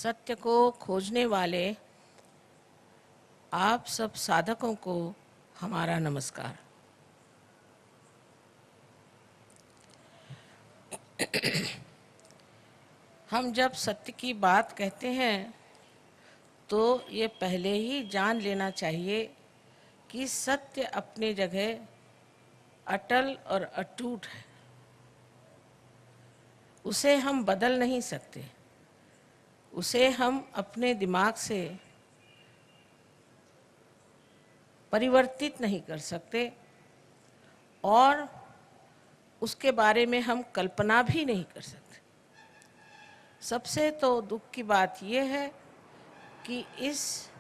सत्य को खोजने वाले आप सब साधकों को हमारा नमस्कार। हम जब सत्य की बात कहते हैं तो ये पहले ही जान लेना चाहिए कि सत्य अपनी जगह अटल और अटूट है। उसे हम बदल नहीं सकते, उसे हम अपने दिमाग से परिवर्तित नहीं कर सकते और उसके बारे में हम कल्पना भी नहीं कर सकते। सबसे तो दुख की बात यह है कि इस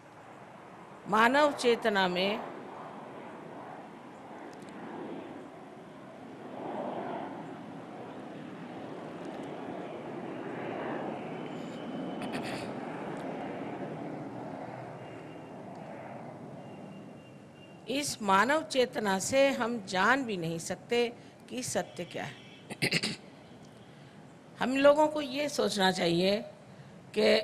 मानव चेतना में से हम जान भी नहीं सकते कि सत्य क्या है। हम लोगों को ये सोचना चाहिए कि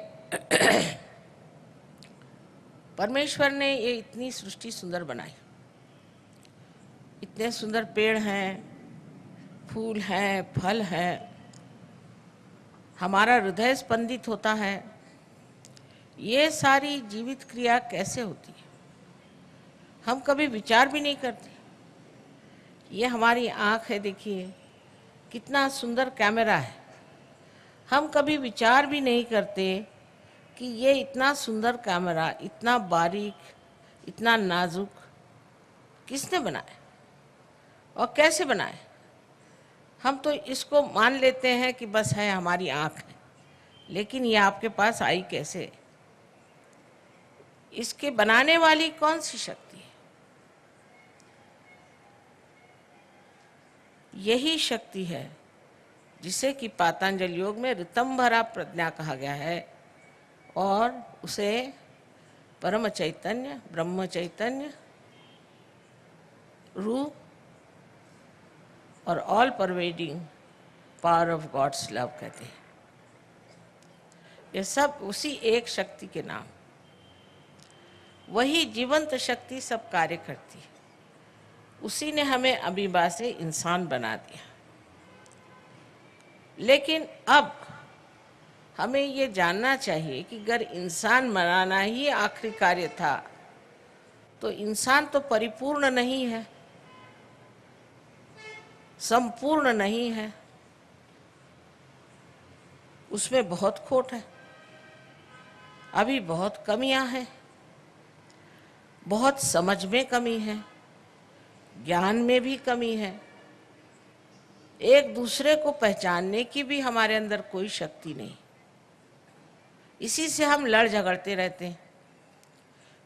परमेश्वर ने ये इतनी सृष्टि सुंदर बनाई, इतने सुंदर पेड़ हैं, फूल हैं, फल हैं, हमारा हृदय स्पंदित होता है। ये सारी जीवित क्रिया कैसे होती है हम कभी विचार भी नहीं करते। ये हमारी आँख है, देखिए कितना सुंदर कैमरा है। हम कभी विचार भी नहीं करते कि ये इतना सुंदर कैमरा, इतना बारीक, इतना नाजुक किसने बनाया और कैसे बनाया। हम तो इसको मान लेते हैं कि बस है, हमारी आँख है, लेकिन ये आपके पास आई कैसे? इसके बनाने वाली कौन सी शक्ति है? यही शक्ति है जिसे कि पातंजल योग में ऋतंभरा प्रज्ञा कहा गया है और उसे परम चैतन्य, ब्रह्म चैतन्य, रूप और all pervading power of God's love कहते हैं। ये सब उसी एक शक्ति के नाम, वही जीवंत शक्ति सब कार्य करती है। उसी ने हमें अमीबा से इंसान बना दिया। लेकिन अब हमें ये जानना चाहिए कि अगर इंसान बनाना ही आखिरी कार्य था तो इंसान तो परिपूर्ण नहीं है, संपूर्ण नहीं है, उसमें बहुत खोट है, अभी बहुत कमियां हैं, बहुत समझ में कमी है, ज्ञान में भी कमी है, एक दूसरे को पहचानने की भी हमारे अंदर कोई शक्ति नहीं। इसी से हम लड़ झगड़ते रहते हैं।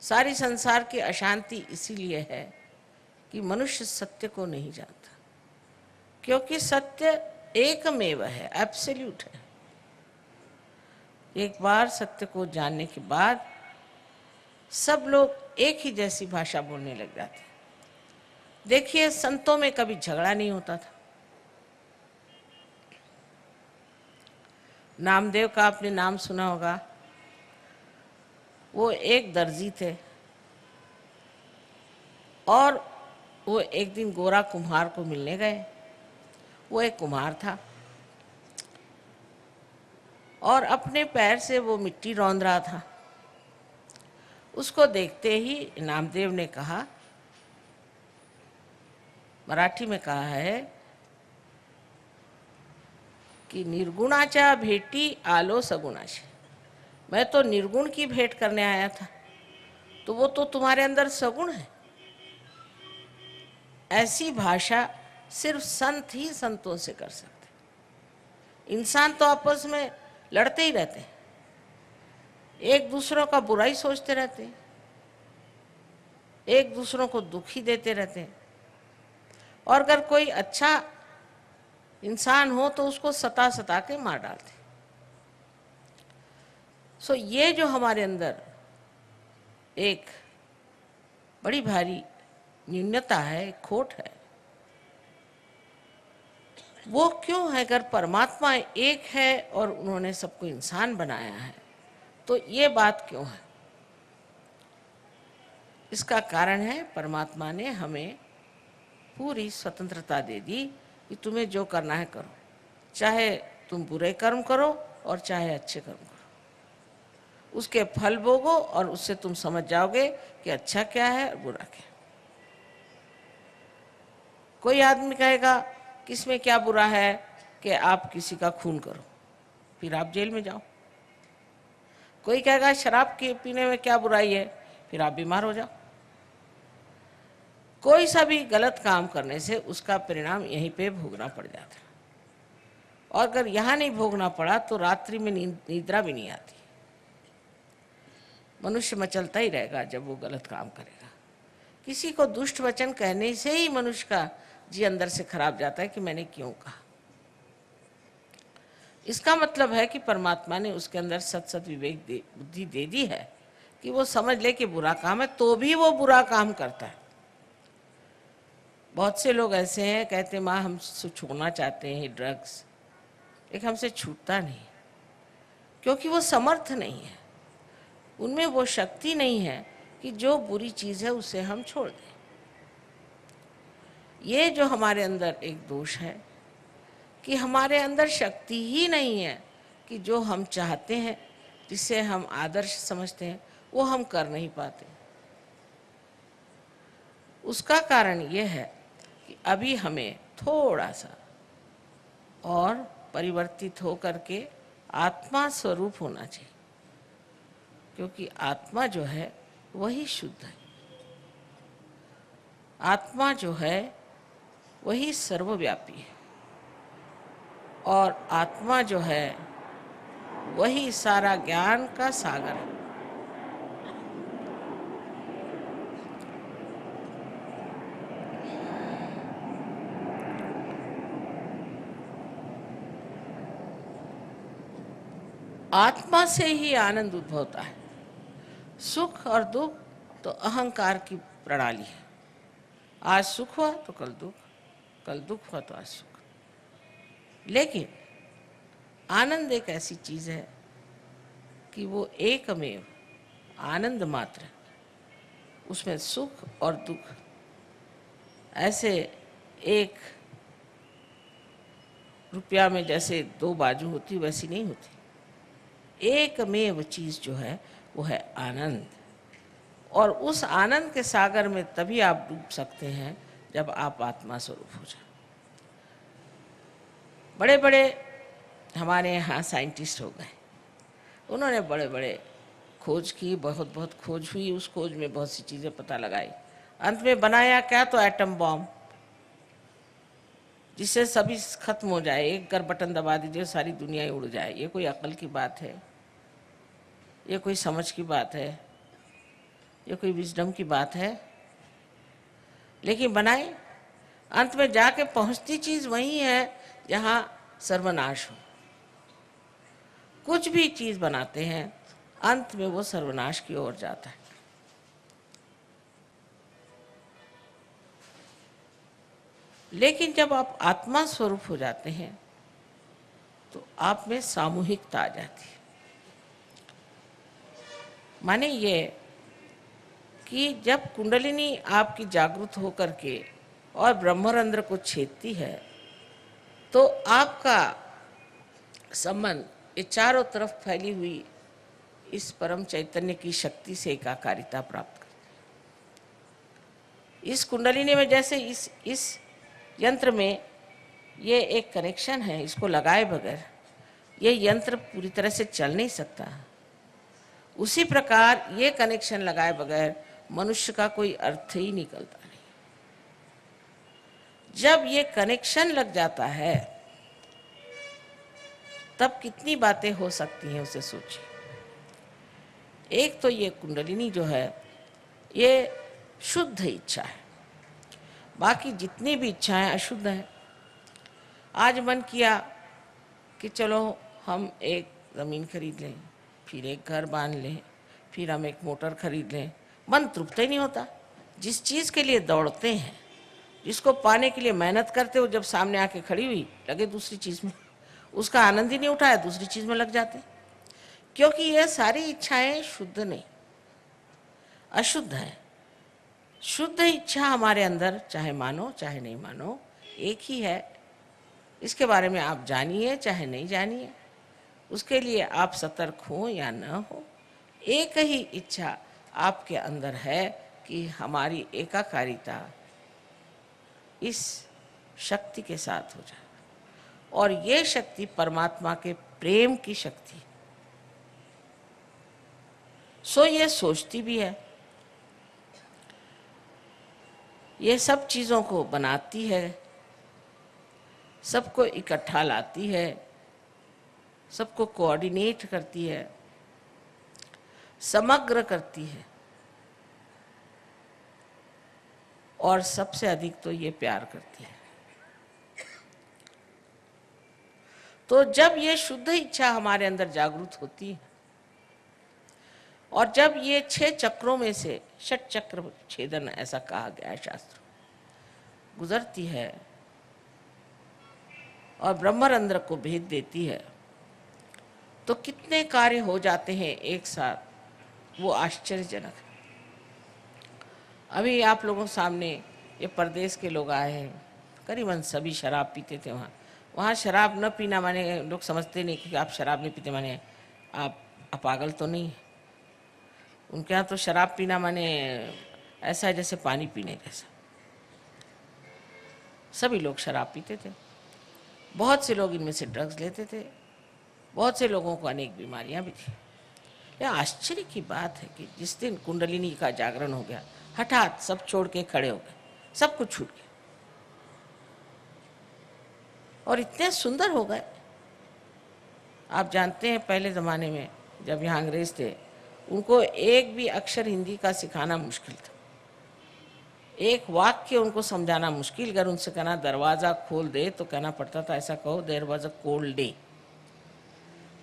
सारी संसार की अशांति इसीलिए है कि मनुष्य सत्य को नहीं जानता, क्योंकि सत्य एकमेव है, एब्सोल्यूट है। एक बार सत्य को जानने के बाद सब लोग एक ही जैसी भाषा बोलने लग जाते। देखिए, संतों में कभी झगड़ा नहीं होता था। नामदेव का आपने नाम सुना होगा। वो एक दर्जी थे और वो एक दिन गोरा कुम्हार को मिलने गए। वो एक कुम्हार था और अपने पैर से वो मिट्टी रौंद रहा था। उसको देखते ही नामदेव ने कहा, मराठी में कहा है कि निर्गुणाच्या भेटी आलो सगुणाशी। मैं तो निर्गुण की भेंट करने आया था, तो वो तो तुम्हारे अंदर सगुण है। ऐसी भाषा सिर्फ संत ही संतों से कर सकते। इंसान तो आपस में लड़ते ही रहते हैं, एक दूसरों का बुराई सोचते रहते हैं, एक दूसरों को दुखी देते रहते हैं, और अगर कोई अच्छा इंसान हो तो उसको सता सता के मार डालते। सो ये जो हमारे अंदर एक बड़ी भारी न्यूनता है, खोट है, वो क्यों है? अगर परमात्मा एक है और उन्होंने सबको इंसान बनाया है तो ये बात क्यों है? इसका कारण है परमात्मा ने हमें पूरी स्वतंत्रता दे दी कि तुम्हें जो करना है करो, चाहे तुम बुरे कर्म करो और चाहे अच्छे कर्म करो। उसके फल भोगो और उससे तुम समझ जाओगे कि अच्छा क्या है और बुरा क्या है। कोई आदमी कहेगा कि इसमें क्या बुरा है कि आप किसी का खून करो, फिर आप जेल में जाओ। कोई कहेगा शराब के पीने में क्या बुराई है, फिर आप बीमार हो जाओ। कोई सा भी गलत काम करने से उसका परिणाम यहीं पे भोगना पड़ जाता है, और अगर यहाँ नहीं भोगना पड़ा तो रात्रि में निद्रा भी नहीं आती। मनुष्य मचलता ही रहेगा जब वो गलत काम करेगा। किसी को दुष्ट वचन कहने से ही मनुष्य का जी अंदर से खराब जाता है कि मैंने क्यों कहा। इसका मतलब है कि परमात्मा ने उसके अंदर सत विवेक बुद्धि दे दी है कि वो समझ ले कि बुरा काम है, तो भी वो बुरा काम करता है। बहुत से लोग ऐसे हैं, कहते हैं माँ हम छोड़ना चाहते हैं ड्रग्स, लेकिन हमसे छूटता नहीं, क्योंकि वो समर्थ नहीं है, उनमें वो शक्ति नहीं है कि जो बुरी चीज़ है उसे हम छोड़ दें। ये जो हमारे अंदर एक दोष है कि हमारे अंदर शक्ति ही नहीं है कि जो हम चाहते हैं, जिसे हम आदर्श समझते हैं, वो हम कर नहीं पाते। उसका कारण ये है कि अभी हमें थोड़ा सा और परिवर्तित हो करके आत्मा स्वरूप होना चाहिए, क्योंकि आत्मा जो है वही शुद्ध है। आत्मा जो है वही सर्वव्यापी है, और आत्मा जो है वही सारा ज्ञान का सागर है। आत्मा से ही आनंद उद्भव होता है। सुख और दुख तो अहंकार की प्रणाली है। आज सुख हुआ तो कल दुख, कल दुख हुआ तो आज सुख। लेकिन आनंद एक ऐसी चीज है कि वो एकमेव आनंद मात्र है, उसमें सुख और दुख ऐसे एक रुपया में जैसे दो बाजू होती वैसी नहीं होती। एकमेव चीज जो है वो है आनंद, और उस आनंद के सागर में तभी आप डूब सकते हैं जब आप आत्मा स्वरूप हो जाए। बड़े बड़े हमारे यहाँ साइंटिस्ट हो गए, उन्होंने बड़े बड़े खोज की, बहुत बहुत खोज हुई, उस खोज में बहुत सी चीज़ें पता लगाई। अंत में बनाया क्या? तो एटम बॉम्ब, जिससे सभी खत्म हो जाए। एक कर बटन दबा दीजिए सारी दुनिया ही उड़ जाए। ये कोई अकल की बात है? ये कोई समझ की बात है? ये कोई विजडम की बात है? लेकिन बनाए, अंत में जाके पहुंचती चीज वही है जहां सर्वनाश हो। कुछ भी चीज बनाते हैं अंत में वो सर्वनाश की ओर जाता है। लेकिन जब आप आत्मा स्वरूप हो जाते हैं तो आप में सामूहिकता आ जाती है। माने ये कि जब कुंडलिनी आपकी जागृत होकर के और ब्रह्मरंध्र को छेदती है तो आपका संबंध ये चारों तरफ फैली हुई इस परम चैतन्य की शक्ति से एकाकारिता प्राप्त करती है। इस कुंडलिनी में जैसे इस यंत्र में ये एक कनेक्शन है, इसको लगाए बगैर ये यंत्र पूरी तरह से चल नहीं सकता। उसी प्रकार ये कनेक्शन लगाए बगैर मनुष्य का कोई अर्थ ही निकलता नहीं। जब ये कनेक्शन लग जाता है तब कितनी बातें हो सकती हैं, उसे सोचिए। एक तो ये कुंडलिनी जो है ये शुद्ध इच्छा है, बाकी जितनी भी इच्छाएं अशुद्ध हैं। आज मन किया कि चलो हम एक ज़मीन खरीद लें, फिर एक घर बांध लें, फिर हम एक मोटर खरीद लें, मन तृप्त ही नहीं होता। जिस चीज़ के लिए दौड़ते हैं, जिसको पाने के लिए मेहनत करते हो, जब सामने आके खड़ी हुई लगे दूसरी चीज़ में, उसका आनंद ही नहीं उठाया, दूसरी चीज़ में लग जाते। क्योंकि ये सारी इच्छाएं शुद्ध नहीं, अशुद्ध है। शुद्ध इच्छा हमारे अंदर, चाहे मानो चाहे नहीं मानो, एक ही है। इसके बारे में आप जानिए चाहे नहीं जानिए, उसके लिए आप सतर्क हो या न हो, एक ही इच्छा आपके अंदर है कि हमारी एकाकारिता इस शक्ति के साथ हो जाए। और ये शक्ति परमात्मा के प्रेम की शक्ति, सो ये सोचती भी है, ये सब चीज़ों को बनाती है, सबको इकट्ठा लाती है, सबको कोऑर्डिनेट करती है, समग्र करती है, और सबसे अधिक तो ये प्यार करती है। तो जब ये शुद्ध इच्छा हमारे अंदर जागृत होती है, और जब ये 6 चक्रों में से षट चक्र छेदन ऐसा कहा गया है शास्त्र, गुजरती है और ब्रह्मरंध्र को भेद देती है, तो कितने कार्य हो जाते हैं एक साथ, वो आश्चर्यजनक है। अभी आप लोगों के सामने ये परदेश के लोग आए हैं, करीबन सभी शराब पीते थे। वहाँ शराब न पीना माने, लोग समझते नहीं कि आप शराब नहीं पीते माने आप पागल तो नहीं। उनके यहाँ तो शराब पीना माने ऐसा है जैसे पानी पीने जैसा। सभी लोग शराब पीते थे, बहुत से लोग इनमें से ड्रग्स लेते थे, बहुत से लोगों को अनेक बीमारियां भी थी। यह आश्चर्य की बात है कि जिस दिन कुंडलिनी का जागरण हो गया, हठात सब छोड़ के खड़े हो गए, सब कुछ छूट गया और इतने सुंदर हो गए। आप जानते हैं पहले ज़माने में जब यहाँ अंग्रेज थे, उनको एक भी अक्षर हिंदी का सिखाना मुश्किल था, एक वाक्य उनको समझाना मुश्किल। अगर उनसे कहना दरवाज़ा खोल दे तो कहना पड़ता था ऐसा कहो, there was a cold day.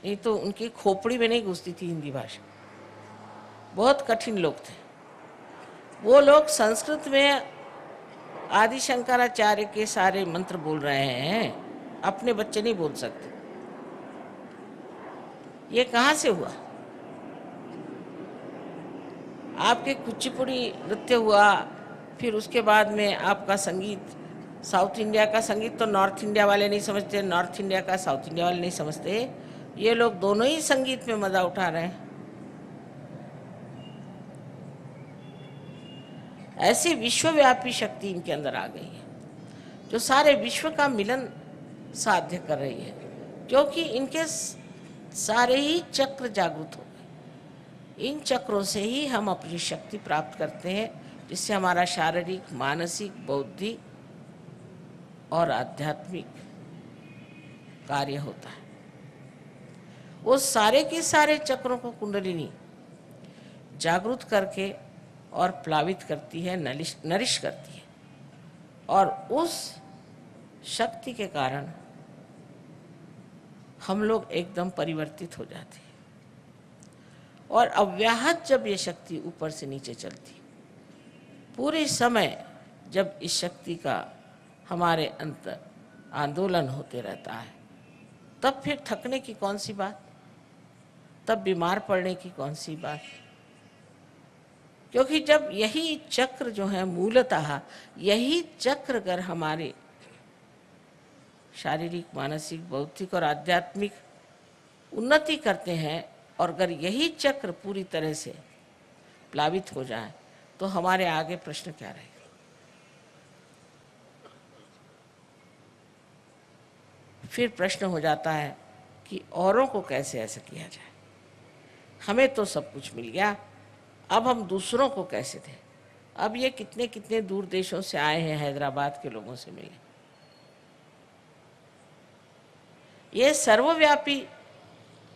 नहीं तो उनकी खोपड़ी में नहीं घुसती थी हिंदी भाषा। बहुत कठिन लोग थे वो लोग। संस्कृत में आदि शंकराचार्य के सारे मंत्र बोल रहे हैं, अपने बच्चे नहीं बोल सकते। ये कहाँ से हुआ? आपके कुचिपुड़ी नृत्य हुआ, फिर उसके बाद में आपका संगीत, साउथ इंडिया का संगीत तो नॉर्थ इंडिया वाले नहीं समझते, नॉर्थ इंडिया का साउथ इंडिया वाले नहीं समझते। ये लोग दोनों ही संगीत में मज़ा उठा रहे हैं। ऐसी विश्वव्यापी शक्ति इनके अंदर आ गई है जो सारे विश्व का मिलन साध्य कर रही है, क्योंकि इनके सारे ही चक्र जागृत हो गए। इन चक्रों से ही हम अपनी शक्ति प्राप्त करते हैं, जिससे हमारा शारीरिक, मानसिक, बौद्धिक और आध्यात्मिक कार्य होता है। वो सारे के सारे चक्रों को कुंडलिनी जागृत करके और प्लावित करती है, नरिश करती है, और उस शक्ति के कारण हम लोग एकदम परिवर्तित हो जाते हैं। और अव्याहत जब ये शक्ति ऊपर से नीचे चलती, पूरे समय जब इस शक्ति का हमारे अंतर आंदोलन होते रहता है, तब फिर थकने की कौन सी बात, तब बीमार पड़ने की कौन सी बात। क्योंकि जब यही चक्र जो है मूलतः, यही चक्र अगर हमारे शारीरिक, मानसिक, बौद्धिक और आध्यात्मिक उन्नति करते हैं, और अगर यही चक्र पूरी तरह से प्लावित हो जाए, तो हमारे आगे प्रश्न क्या रहेगा? फिर प्रश्न हो जाता है कि औरों को कैसे ऐसा किया जाए। हमें तो सब कुछ मिल गया, अब हम दूसरों को कैसे दें? अब ये कितने कितने दूर देशों से आए हैं, हैदराबाद के लोगों से मिले। ये सर्वव्यापी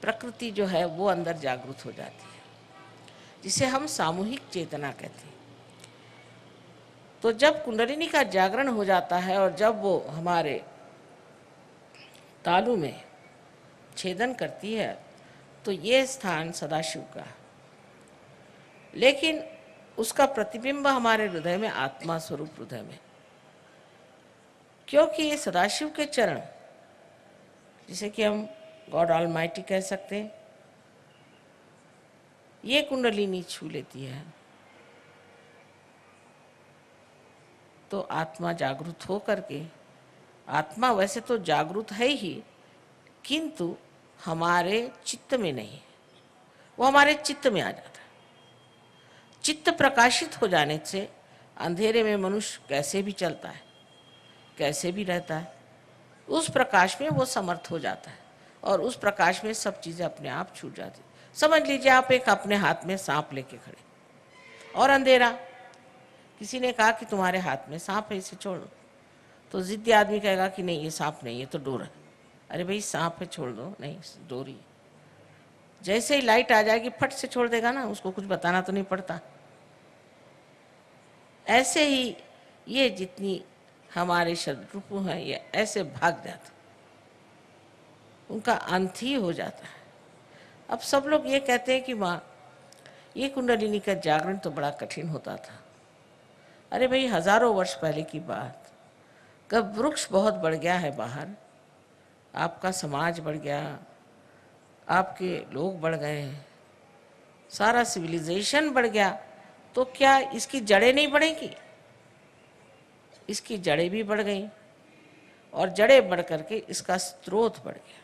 प्रकृति जो है वो अंदर जागृत हो जाती है, जिसे हम सामूहिक चेतना कहते हैं। तो जब कुंडलिनी का जागरण हो जाता है और जब वो हमारे तालु में छेदन करती है, तो ये स्थान सदाशिव का है, लेकिन उसका प्रतिबिंब हमारे हृदय में, आत्मा स्वरूप हृदय में। क्योंकि ये सदाशिव के चरण, जिसे कि हम गॉड ऑलमाइटी कह सकते हैं, ये कुंडलिनी छू लेती है तो आत्मा जागृत हो करके, आत्मा वैसे तो जागृत है ही, किंतु हमारे चित्त में नहीं है, वो हमारे चित्त में आ जाता है। चित्त प्रकाशित हो जाने से अंधेरे में मनुष्य कैसे भी चलता है, कैसे भी रहता है, उस प्रकाश में वो समर्थ हो जाता है और उस प्रकाश में सब चीज़ें अपने आप छूट जाती। समझ लीजिए आप एक अपने हाथ में सांप लेके खड़े और अंधेरा, किसी ने कहा कि तुम्हारे हाथ में सांप है, इसे छोड़ो, तो जिद्दी आदमी कहेगा कि नहीं ये सांप नहीं, ये तो डोर है। अरे भाई सांप है, छोड़ दो, नहीं डोरी। जैसे ही लाइट आ जाएगी फट से छोड़ देगा ना, उसको कुछ बताना तो नहीं पड़ता। ऐसे ही ये जितनी हमारे शत्रु हैं ये ऐसे भाग जाते, उनका अंत ही हो जाता है। अब सब लोग ये कहते हैं कि माँ ये कुंडलिनी का जागरण तो बड़ा कठिन होता था। अरे भाई हजारों वर्ष पहले की बात, कब वृक्ष बहुत बढ़ गया है बाहर, आपका समाज बढ़ गया, आपके लोग बढ़ गए, सारा सिविलाइजेशन बढ़ गया, तो क्या इसकी जड़ें नहीं बढ़ेंगी? इसकी जड़ें भी बढ़ गई और जड़ें बढ़ करके इसका स्रोत बढ़ गया।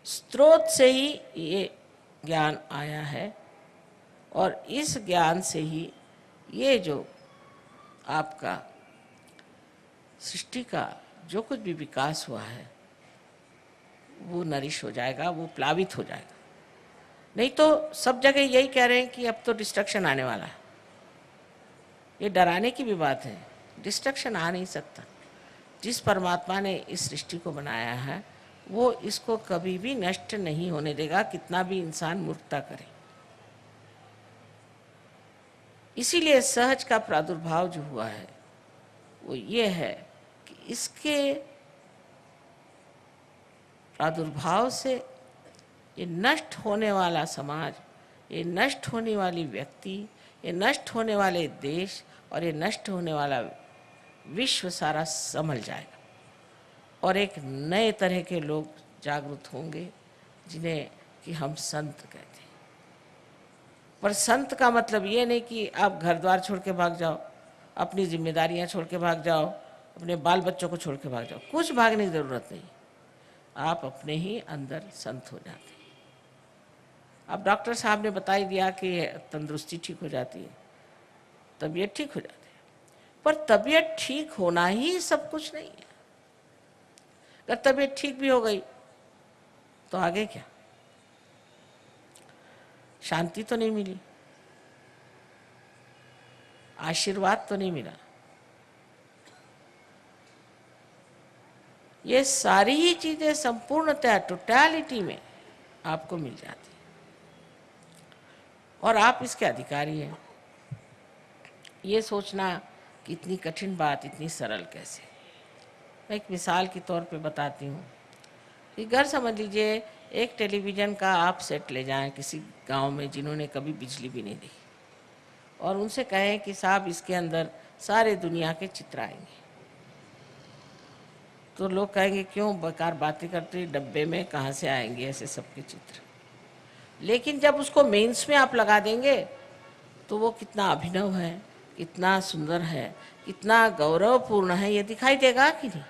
स्रोत से ही ये ज्ञान आया है और इस ज्ञान से ही ये जो आपका सृष्टि का जो कुछ भी विकास हुआ है वो नरिश हो जाएगा, वो प्लावित हो जाएगा। नहीं तो सब जगह यही कह रहे हैं कि अब तो डिस्ट्रक्शन आने वाला है। ये डराने की भी बात है, डिस्ट्रक्शन आ नहीं सकता। जिस परमात्मा ने इस सृष्टि को बनाया है वो इसको कभी भी नष्ट नहीं होने देगा, कितना भी इंसान मूर्खता करे। इसीलिए सहज का प्रादुर्भाव जो हुआ है वो ये है कि इसके प्रादुर्भाव से ये नष्ट होने वाला समाज, ये नष्ट होने वाली व्यक्ति, ये नष्ट होने वाले देश और ये नष्ट होने वाला विश्व सारा संभल जाएगा और एक नए तरह के लोग जागृत होंगे जिन्हें कि हम संत कहते हैं। पर संत का मतलब ये नहीं कि आप घर द्वार छोड़ के भाग जाओ, अपनी जिम्मेदारियां छोड़ के भाग जाओ, अपने बाल बच्चों को छोड़ के भाग जाओ, कुछ भागने की ज़रूरत नहीं। आप अपने ही अंदर संत हो जाते हैं। अब डॉक्टर साहब ने बता ही दिया कि तंदुरुस्ती ठीक हो जाती है, तबीयत ठीक हो जाती है, पर तबीयत ठीक होना ही सब कुछ नहीं है। अगर तबीयत ठीक भी हो गई तो आगे क्या? शांति तो नहीं मिली, आशीर्वाद तो नहीं मिला। ये सारी ही चीजें संपूर्णतः टोटलिटी में आपको मिल जाती है और आप इसके अधिकारी हैं। ये सोचना कि इतनी कठिन बात इतनी सरल कैसे। मैं एक मिसाल के तौर पे बताती हूँ कि घर समझ लीजिए एक टेलीविज़न का आप सेट ले जाएं किसी गांव में जिन्होंने कभी बिजली भी नहीं देखी और उनसे कहें कि साहब इसके अंदर सारे दुनिया के चित्र आएंगे, तो लोग कहेंगे क्यों बेकार बातें करते, डब्बे में कहाँ से आएंगे ऐसे सबके चित्र। लेकिन जब उसको मेंस में आप लगा देंगे तो वो कितना अभिनव है, कितना सुंदर है, कितना गौरवपूर्ण है, ये दिखाई देगा कि नहीं?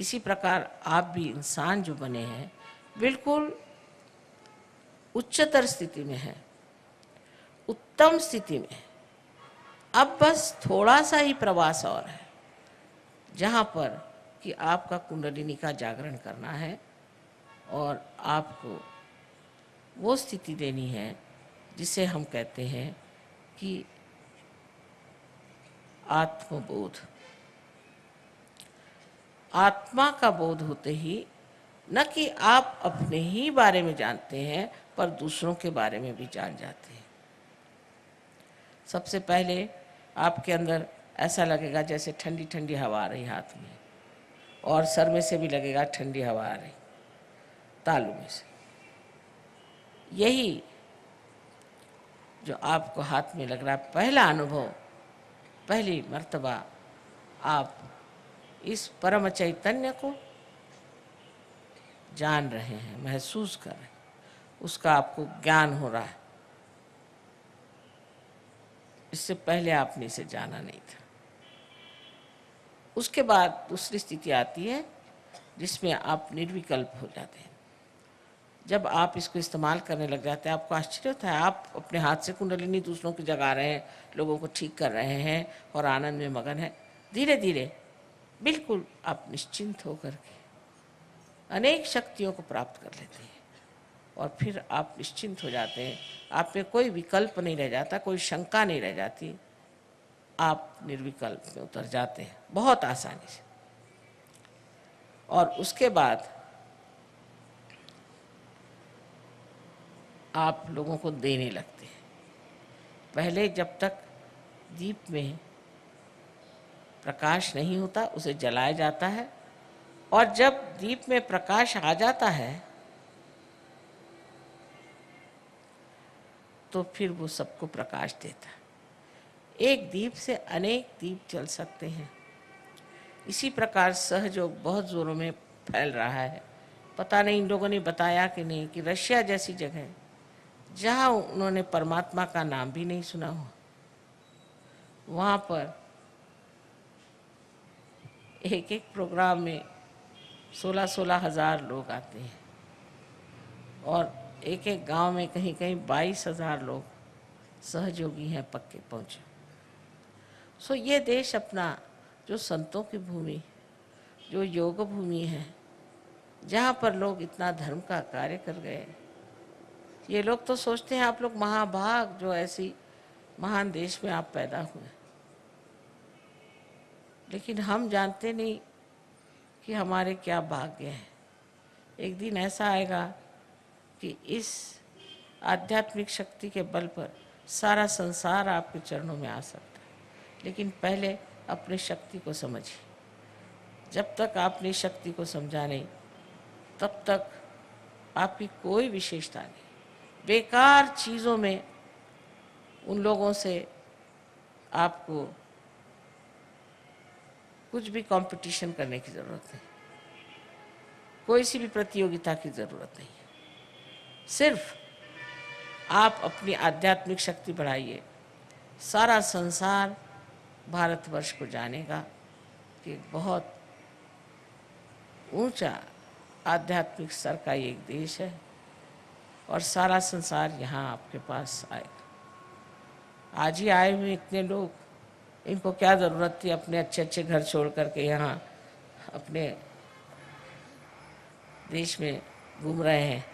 इसी प्रकार आप भी इंसान जो बने हैं बिल्कुल उच्चतर स्थिति में है, उत्तम स्थिति में। अब बस थोड़ा सा ही प्रवास और है जहाँ पर कि आपका कुंडलिनी का जागरण करना है और आपको वो स्थिति देनी है जिसे हम कहते हैं कि आत्मबोध। आत्मा का बोध होते ही न कि आप अपने ही बारे में जानते हैं पर दूसरों के बारे में भी जान जाते हैं। सबसे पहले आपके अंदर ऐसा लगेगा जैसे ठंडी ठंडी हवा आ रही हाथ में, और सर में से भी लगेगा ठंडी हवा आ रही तालू में से। यही जो आपको हाथ में लग रहा है पहला अनुभव, पहली मर्तबा आप इस परम चैतन्य को जान रहे हैं, महसूस कर रहे हैं, उसका आपको ज्ञान हो रहा है। इससे पहले आपने इसे जाना नहीं था। उसके बाद दूसरी स्थिति आती है जिसमें आप निर्विकल्प हो जाते हैं। जब आप इसको इस्तेमाल करने लग जाते हैं, आपको आश्चर्य होता है, आप अपने हाथ से कुंडलिनी दूसरों की जगा रहे हैं, लोगों को ठीक कर रहे हैं और आनंद में मगन है। धीरे धीरे बिल्कुल आप निश्चिंत होकर के अनेक शक्तियों को प्राप्त कर लेते हैं और फिर आप निश्चिंत हो जाते हैं। आप में कोई विकल्प नहीं रह जाता, कोई शंका नहीं रह जाती, आप निर्विकल्प में उतर जाते हैं बहुत आसानी से। और उसके बाद आप लोगों को देने लगते हैं। पहले जब तक दीप में प्रकाश नहीं होता उसे जलाया जाता है, और जब दीप में प्रकाश आ जाता है तो फिर वो सबको प्रकाश देता है। एक दीप से अनेक दीप जल सकते हैं। इसी प्रकार सहयोग बहुत जोरों में फैल रहा है। पता नहीं इन लोगों ने बताया कि नहीं कि रशिया जैसी जगह जहाँ उन्होंने परमात्मा का नाम भी नहीं सुना हो, वहाँ पर एक एक प्रोग्राम में 16-16 हज़ार लोग आते हैं और एक एक गांव में कहीं कहीं 22,000 लोग सहयोगी हैं पक्के पहुँचे। सो ये देश अपना जो संतों की भूमि, जो योग भूमि है, जहाँ पर लोग इतना धर्म का कार्य कर गए, ये लोग तो सोचते हैं आप लोग महाभाग जो ऐसी महान देश में आप पैदा हुए, लेकिन हम जानते नहीं कि हमारे क्या भाग्य हैं। एक दिन ऐसा आएगा कि इस आध्यात्मिक शक्ति के बल पर सारा संसार आपके चरणों में आ सकता है, लेकिन पहले अपनी शक्ति को समझिए। जब तक आपने शक्ति को समझा नहीं, तब तक आपकी कोई विशेषता नहीं। बेकार चीज़ों में उन लोगों से आपको कुछ भी कंपटीशन करने की ज़रूरत नहीं, कोई सी भी प्रतियोगिता की ज़रूरत नहीं है। सिर्फ आप अपनी आध्यात्मिक शक्ति बढ़ाइए, सारा संसार भारतवर्ष को जानेगा कि बहुत ऊंचा आध्यात्मिक स्तर का एक देश है और सारा संसार यहाँ आपके पास आएगा। आज ही आए हुए इतने लोग, इनको क्या ज़रूरत थी अपने अच्छे अच्छे घर छोड़ करके यहाँ अपने देश में घूम रहे हैं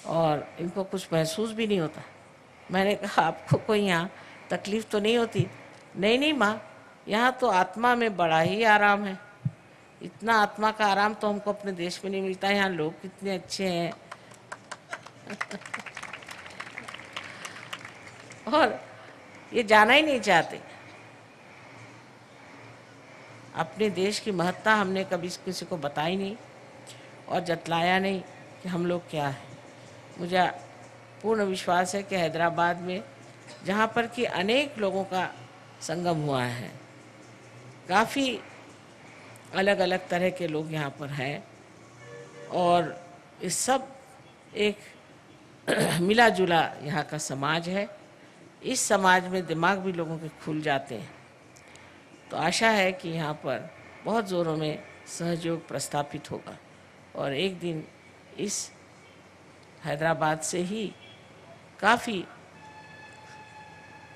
और इनको कुछ महसूस भी नहीं होता। मैंने कहा आपको कोई यहाँ तकलीफ़ तो नहीं होती? नहीं नहीं माँ, यहाँ तो आत्मा में बड़ा ही आराम है। इतना आत्मा का आराम तो हमको अपने देश में नहीं मिलता। यहाँ लोग कितने अच्छे हैं और ये जाना ही नहीं चाहते। अपने देश की महत्ता हमने कभी किसी को बताई नहीं और जतलाया नहीं कि हम लोग क्या हैं। मुझे पूर्ण विश्वास है कि हैदराबाद में, जहाँ पर कि अनेक लोगों का संगम हुआ है, काफ़ी अलग अलग तरह के लोग यहाँ पर हैं और इस सब एक मिला जुला यहाँ का समाज है। इस समाज में दिमाग भी लोगों के खुल जाते हैं। तो आशा है कि यहाँ पर बहुत ज़ोरों में सहयोग प्रस्थापित होगा और एक दिन इस हैदराबाद से ही काफ़ी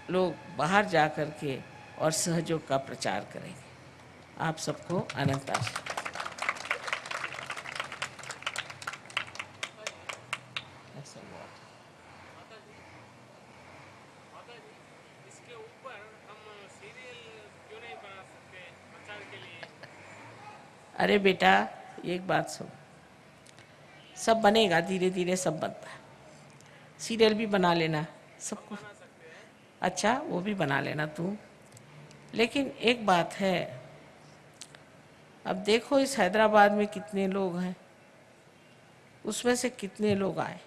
लोग बाहर जा कर के और सहयोग का प्रचार करेंगे। आप सबको अनंत आशीर्वाद। इसके ऊपर हम सीरियल क्यों नहीं बना सकते प्रचार के लिए? अरे बेटा, एक बात सुन, सब बनेगा, धीरे धीरे सब बनता है। सीरियल भी बना लेना सबको। बना सकते हैं। अच्छा, वो भी बना लेना तू। लेकिन एक बात है, अब देखो इस हैदराबाद में कितने लोग हैं, उसमें से कितने लोग आए।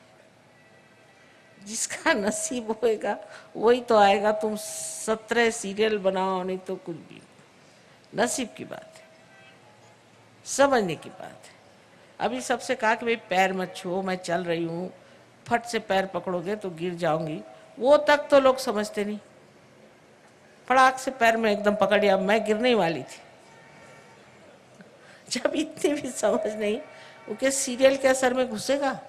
जिसका नसीब होएगा वही तो आएगा। तुम 17 सीरियल बनाओ, नहीं तो कुछ भी। नसीब की बात है, समझने की बात है। अभी सबसे कहा कि भाई पैर मत छुओ, मैं चल रही हूँ, फट से पैर पकड़ोगे तो गिर जाऊंगी, वो तक तो लोग समझते नहीं। फड़ाक से पैर में एकदम पकड़ लिया, मैं गिरने ही वाली थी। जब इतनी भी समझ नहीं, वो क्या सीरियल के असर में घुसेगा?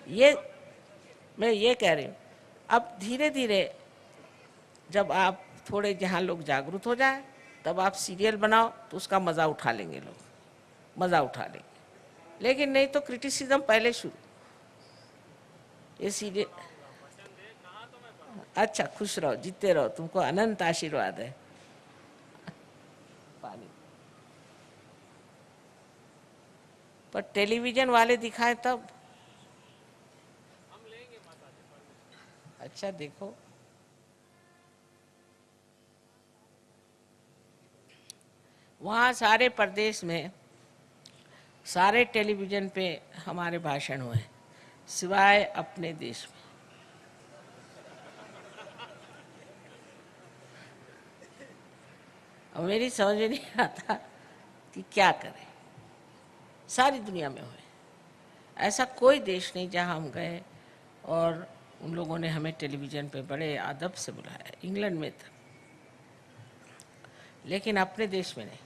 ये मैं ये कह रही हूँ, अब धीरे धीरे जब आप थोड़े जहाँ लोग जागरूक हो जाए, तब आप सीरियल बनाओ तो उसका मज़ा उठा लेंगे लोग, मज़ा उठा लेंगे। लेकिन नहीं तो क्रिटिसिज्म पहले शुरू। ये सीरियल, अच्छा खुश रहो, जीते रहो, तुमको अनंत आशीर्वाद है। पानी पर टेलीविजन वाले दिखाए तब। अच्छा देखो, वहाँ सारे प्रदेश में सारे टेलीविजन पे हमारे भाषण हुए, सिवाय अपने देश में। और मेरी समझ में नहीं आता कि क्या करें। सारी दुनिया में हुए, ऐसा कोई देश नहीं जहाँ हम गए और उन लोगों ने हमें टेलीविज़न पे बड़े अदब से बुलाया, इंग्लैंड में था, लेकिन अपने देश में नहीं।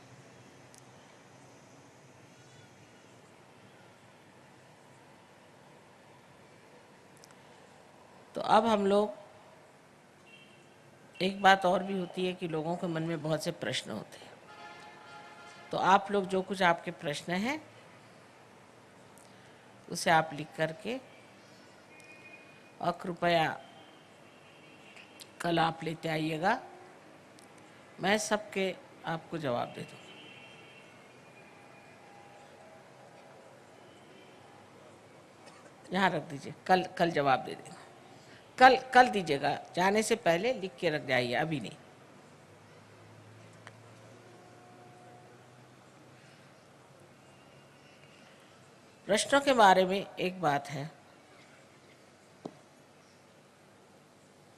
तो अब हम लोग, एक बात और भी होती है कि लोगों के मन में बहुत से प्रश्न होते हैं, तो आप लोग जो कुछ आपके प्रश्न हैं उसे आप लिख करके, और कृपया कल आप लेते आइएगा, मैं सबके आपको जवाब दे दूँ। यहाँ रख दीजिए, कल कल जवाब दे देंगे। कल कल दीजिएगा, जाने से पहले लिख के रख जाइए, अभी नहीं। प्रश्नों के बारे में एक बात है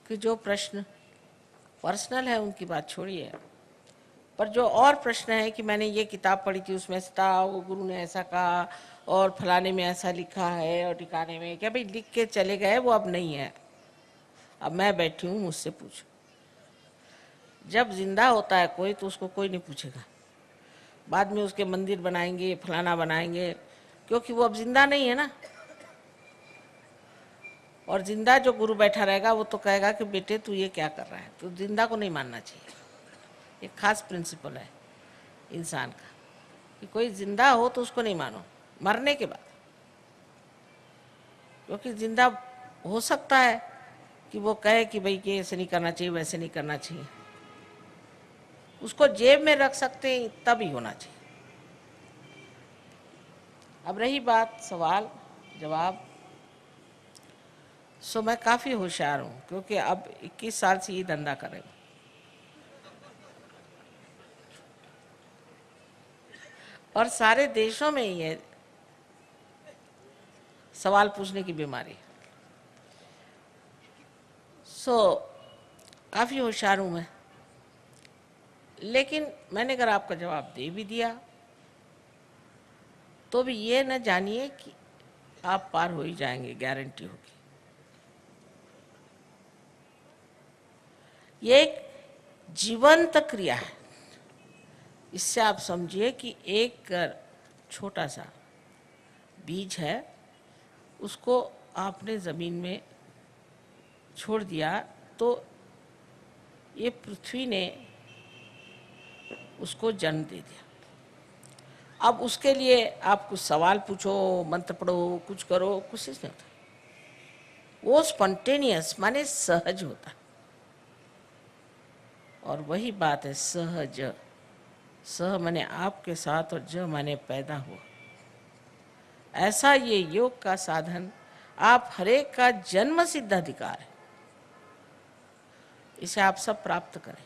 कि जो प्रश्न पर्सनल है उनकी बात छोड़िए, पर जो और प्रश्न है कि मैंने ये किताब पढ़ी थी उसमें था, वो गुरु ने ऐसा कहा और फलाने में ऐसा लिखा है और ठिकाने में, क्या भाई लिख के चले गए, वो अब नहीं है। अब मैं बैठी हूँ, मुझसे पूछो। जब जिंदा होता है कोई तो उसको कोई नहीं पूछेगा, बाद में उसके मंदिर बनाएंगे, फलाना बनाएंगे, क्योंकि वो अब जिंदा नहीं है ना। और जिंदा जो गुरु बैठा रहेगा वो तो कहेगा कि बेटे तू ये क्या कर रहा है, तो जिंदा को नहीं मानना चाहिए। एक खास प्रिंसिपल है इंसान का कि कोई जिंदा हो तो उसको नहीं मानो, मरने के बाद। क्योंकि जिंदा हो सकता है कि वो कहे कि भाई ये ऐसे नहीं करना चाहिए, वैसे नहीं करना चाहिए, उसको जेब में रख सकते हैं, तब ही होना चाहिए। अब रही बात सवाल जवाब, सो मैं काफ़ी होशियार हूँ, क्योंकि अब 21 साल से ये धंधा कर रही हूँ। और सारे देशों में ये सवाल पूछने की बीमारी। सो काफ़ी होशियार हूँ मैं, लेकिन मैंने अगर आपका जवाब दे भी दिया तो भी ये न जानिए कि आप पार हो ही जाएंगे, गारंटी होगी। ये एक जीवंत क्रिया है। इससे आप समझिए कि एक छोटा सा बीज है, उसको आपने ज़मीन में छोड़ दिया तो ये पृथ्वी ने उसको जन्म दे दिया। अब उसके लिए आप कुछ सवाल पूछो, मंत्र पढ़ो, कुछ करो, कुछ नहीं होता। वो स्पॉन्टेनियस माने सहज होता। और वही बात है सहज, सह माने आपके साथ और ज माने पैदा हुआ। ऐसा ये योग का साधन आप हरेक का जन्म सिद्ध अधिकार है, इसे आप सब प्राप्त करें।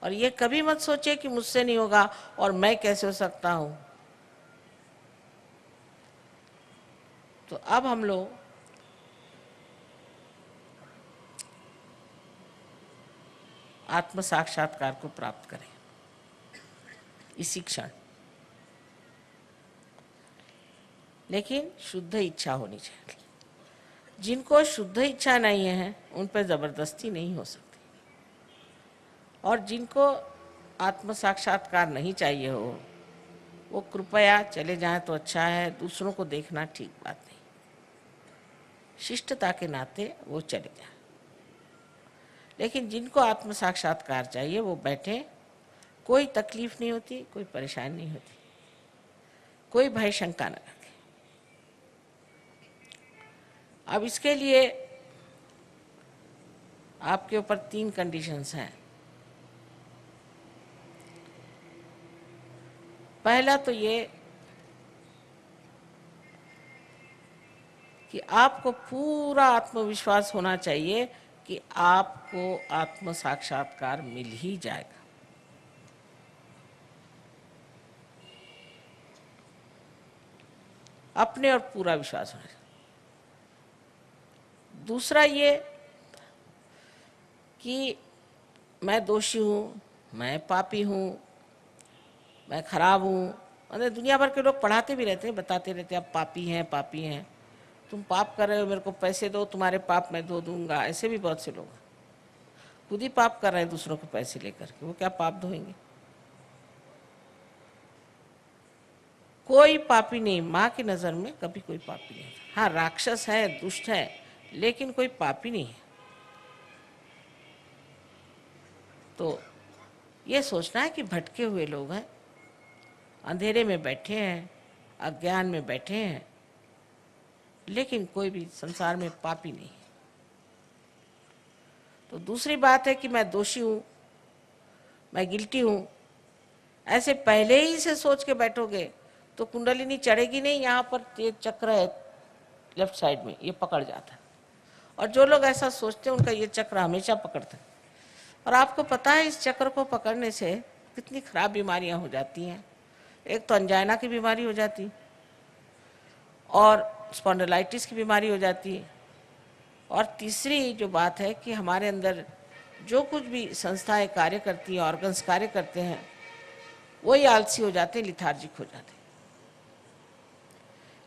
और ये कभी मत सोचे कि मुझसे नहीं होगा और मैं कैसे हो सकता हूं। तो अब हम लोग आत्म साक्षात्कार को प्राप्त करें। इसी क्षण। लेकिन शुद्ध इच्छा होनी चाहिए। जिनको शुद्ध इच्छा नहीं है उन पर जबरदस्ती नहीं हो सकती, और जिनको आत्म साक्षात्कार नहीं चाहिए हो वो कृपया चले जाएं तो अच्छा है, दूसरों को देखना ठीक बात नहीं। शिष्टता के नाते वो चले जाएं। लेकिन जिनको आत्म साक्षात्कार चाहिए वो बैठे, कोई तकलीफ नहीं होती, कोई परेशानी नहीं होती, कोई भय शंका न रखे। अब इसके लिए आपके ऊपर 3 कंडीशंस हैं। पहला तो ये कि आपको पूरा आत्मविश्वास होना चाहिए कि आपको आत्म साक्षात्कार मिल ही जाएगा। अपने और पूरा विश्वास होना चाहिए। दूसरा ये कि मैं दोषी हूँ, मैं पापी हूँ, मैं खराब हूँ। मतलब दुनिया भर के लोग पढ़ाते भी रहते हैं, बताते रहते हैं आप पापी हैं, पापी हैं, तुम पाप कर रहे हो, मेरे को पैसे दो, तुम्हारे पाप मैं धो दूंगा। ऐसे भी बहुत से लोग हैं, खुद ही पाप कर रहे हैं दूसरों को पैसे लेकर के, वो क्या पाप धोएंगे? कोई पापी नहीं, माँ की नज़र में कभी कोई पापी नहीं। हाँ, राक्षस है, दुष्ट है, लेकिन कोई पापी नहीं है। तो ये सोचना है कि भटके हुए लोग हैं, अंधेरे में बैठे हैं, अज्ञान में बैठे हैं, लेकिन कोई भी संसार में पापी नहीं है। तो दूसरी बात है कि मैं दोषी हूँ, मैं गिल्टी हूँ, ऐसे पहले ही से सोच के बैठोगे तो कुंडलिनी चढ़ेगी नहीं। यहाँ पर ये चक्र है लेफ्ट साइड में, ये पकड़ जाता है, और जो लोग ऐसा सोचते हैं उनका ये चक्र हमेशा पकड़ता है। और आपको पता है इस चक्र को पकड़ने से कितनी खराब बीमारियां हो जाती हैं। एक तो अंजाइना की बीमारी हो जाती, और स्पॉन्डिलाइटिस की बीमारी हो जाती है, और तीसरी जो बात है कि हमारे अंदर जो कुछ भी संस्थाएं कार्य करती हैं, ऑर्गन्स कार्य करते हैं, वही आलसी हो जाते, लिथार्जिक हो जाते।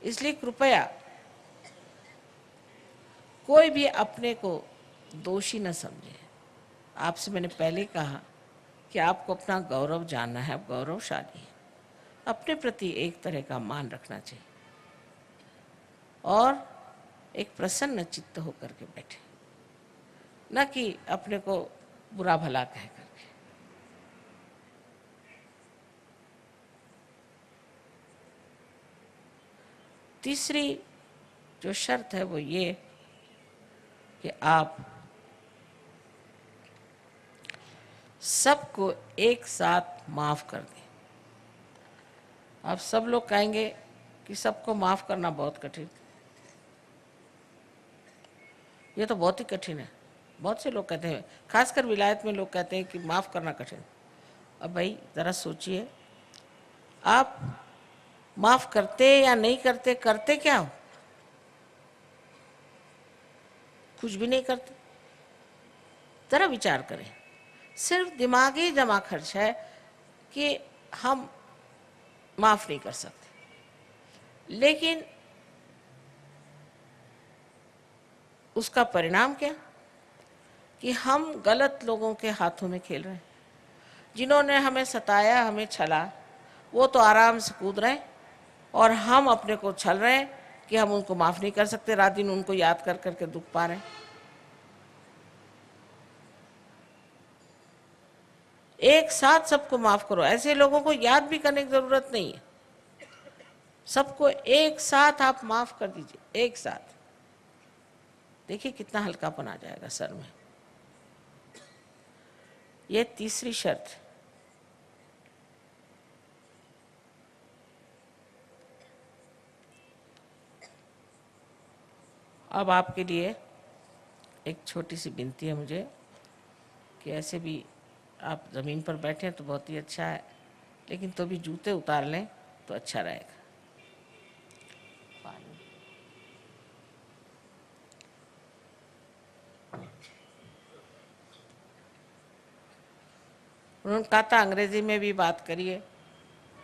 इसलिए कृपया कोई भी अपने को दोषी न समझे। आपसे मैंने पहले कहा कि आपको अपना गौरव जानना है, आप गौरवशाली हैं, अपने प्रति एक तरह का मान रखना चाहिए, और एक प्रसन्न चित्त होकर के बैठे, न कि अपने को बुरा भला कह करके। तीसरी जो शर्त है वो ये कि आप सबको एक साथ माफ कर दें। आप सब लोग कहेंगे कि सबको माफ करना बहुत कठिन, ये तो बहुत ही कठिन है। बहुत से लोग कहते हैं, खासकर विलायत में लोग कहते हैं कि माफ करना कठिन। अब भाई जरा सोचिए, आप माफ करते या नहीं करते, करते क्या हो? कुछ भी नहीं करते। जरा विचार करें, सिर्फ दिमागी जमा खर्च है कि हम माफ नहीं कर सकते। लेकिन उसका परिणाम क्या? कि हम गलत लोगों के हाथों में खेल रहे हैं। जिन्होंने हमें सताया, हमें छला, वो तो आराम से कूद रहे हैं, और हम अपने को छल रहे हैं कि हम उनको माफ नहीं कर सकते, रात दिन उनको याद कर करके दुख पा रहे हैं। एक साथ सबको माफ करो। ऐसे लोगों को याद भी करने की जरूरत नहीं है, सबको एक साथ आप माफ कर दीजिए, एक साथ। देखिए कितना हल्कापन आ जाएगा सर में। ये तीसरी शर्त। अब आपके लिए एक छोटी सी विनती है मुझे कि ऐसे भी आप ज़मीन पर बैठे हैं तो बहुत ही अच्छा है, लेकिन तो भी जूते उतार लें तो अच्छा रहेगा। उन्होंने कहा था अंग्रेजी में भी बात करिए,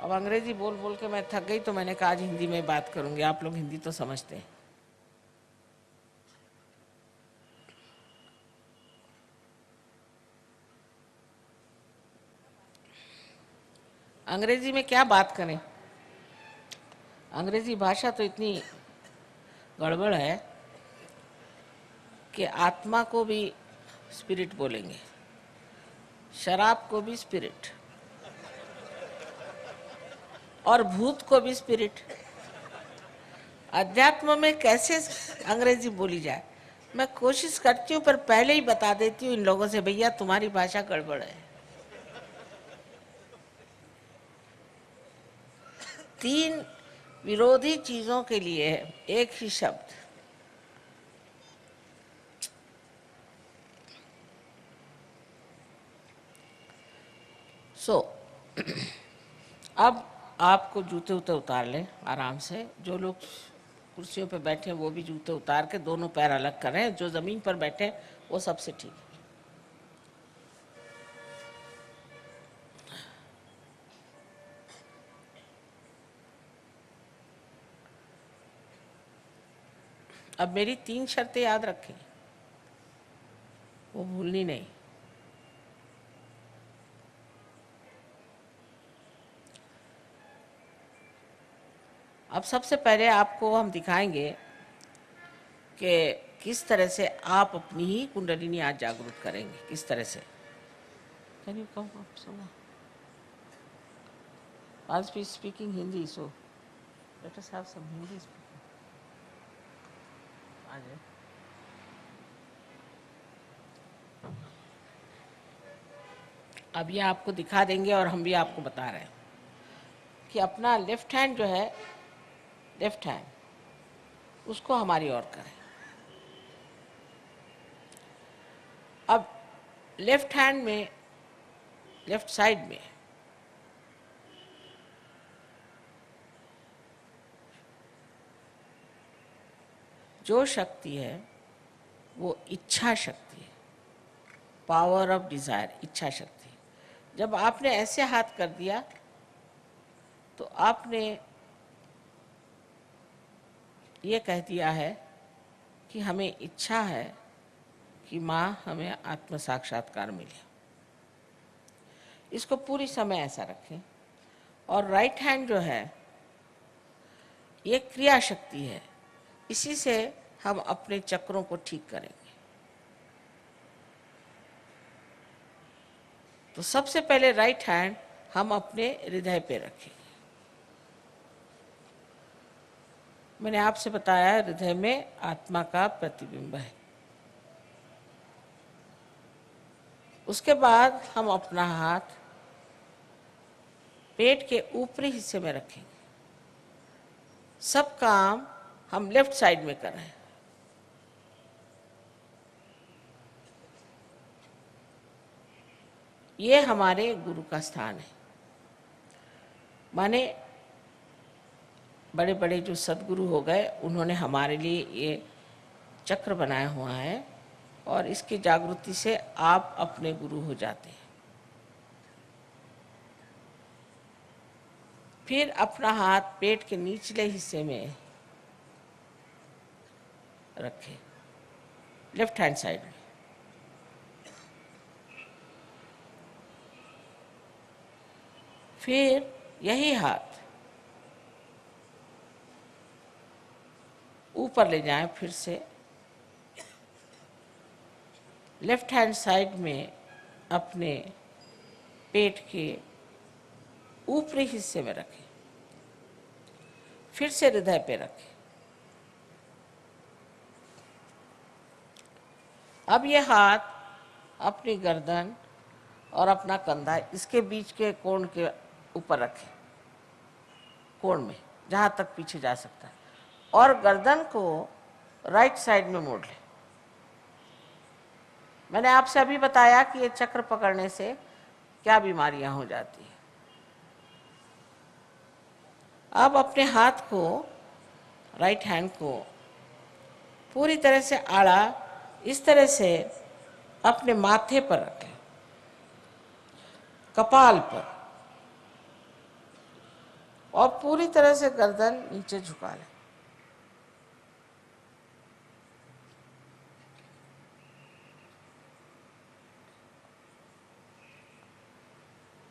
अब अंग्रेजी बोल बोल के मैं थक गई, तो मैंने कहा आज हिंदी में बात करूंगी, आप लोग हिंदी तो समझते हैं। अंग्रेजी में क्या बात करें, अंग्रेजी भाषा तो इतनी गड़बड़ है कि आत्मा को भी स्पिरिट बोलेंगे, शराब को भी स्पिरिट, और भूत को भी स्पिरिट। अध्यात्म में कैसे अंग्रेजी बोली जाए, मैं कोशिश करती हूँ, पर पहले ही बता देती हूँ इन लोगों से, भैया तुम्हारी भाषा गड़बड़ है। 3 विरोधी चीजों के लिए एक ही शब्द। अब आपको जूते उते उतार लें आराम से। जो लोग कुर्सियों पे बैठे हैं वो भी जूते उतार के दोनों पैर अलग करें। जो जमीन पर बैठे हैं वो सबसे ठीक है। अब मेरी 3 शर्तें याद रखें, वो भूलनी नहीं। अब सबसे पहले आपको हम दिखाएंगे कि किस तरह से आप अपनी ही कुंडलिनी आज जागरूक करेंगे, किस तरह से। कैन यू कम अप सोना? आज we speaking Hindi, so let us have some Hindi speaking. आज अब ये आपको दिखा देंगे और हम भी आपको बता रहे हैं कि अपना लेफ्ट हैंड जो है, लेफ्ट हैंड उसको हमारी ओर करें। अब लेफ्ट हैंड में, लेफ्ट साइड में जो शक्ति है वो इच्छा शक्ति है, पावर ऑफ डिजायर, इच्छा शक्ति। जब आपने ऐसे हाथ कर दिया तो आपने ये कह दिया है कि हमें इच्छा है कि माँ हमें आत्म साक्षात्कार मिले। इसको पूरी समय ऐसा रखें। और राइट हैंड जो है ये क्रिया शक्ति है, इसी से हम अपने चक्रों को ठीक करेंगे। तो सबसे पहले राइट हैंड हम अपने हृदय पे रखेंगे। मैंने आपसे बताया हृदय में आत्मा का प्रतिबिंब है। उसके बाद हम अपना हाथ पेट के ऊपरी हिस्से में रखेंगे। सब काम हम लेफ्ट साइड में कर रहे हैं। ये हमारे गुरु का स्थान है। माने बड़े बड़े जो सद्गुरु हो गए उन्होंने हमारे लिए ये चक्र बनाया हुआ है, और इसकी जागृति से आप अपने गुरु हो जाते हैं। फिर अपना हाथ पेट के निचले हिस्से में रखें, लेफ्ट हैंड साइड में। फिर यही हाथ ऊपर ले जाएं, फिर से लेफ्ट हैंड साइड में अपने पेट के ऊपरी हिस्से में रखें, फिर से हृदय पे रखें। अब ये हाथ अपनी गर्दन और अपना कंधा इसके बीच के कोण के ऊपर रखें, कोण में जहाँ तक पीछे जा सकता है, और गर्दन को राइट साइड में मोड़ लें। मैंने आपसे अभी बताया कि ये चक्र पकड़ने से क्या बीमारियां हो जाती हैं। अब अपने हाथ को, राइट हैंड को पूरी तरह से आड़ा इस तरह से अपने माथे पर रखें, कपाल पर। और पूरी तरह से गर्दन नीचे झुका लें।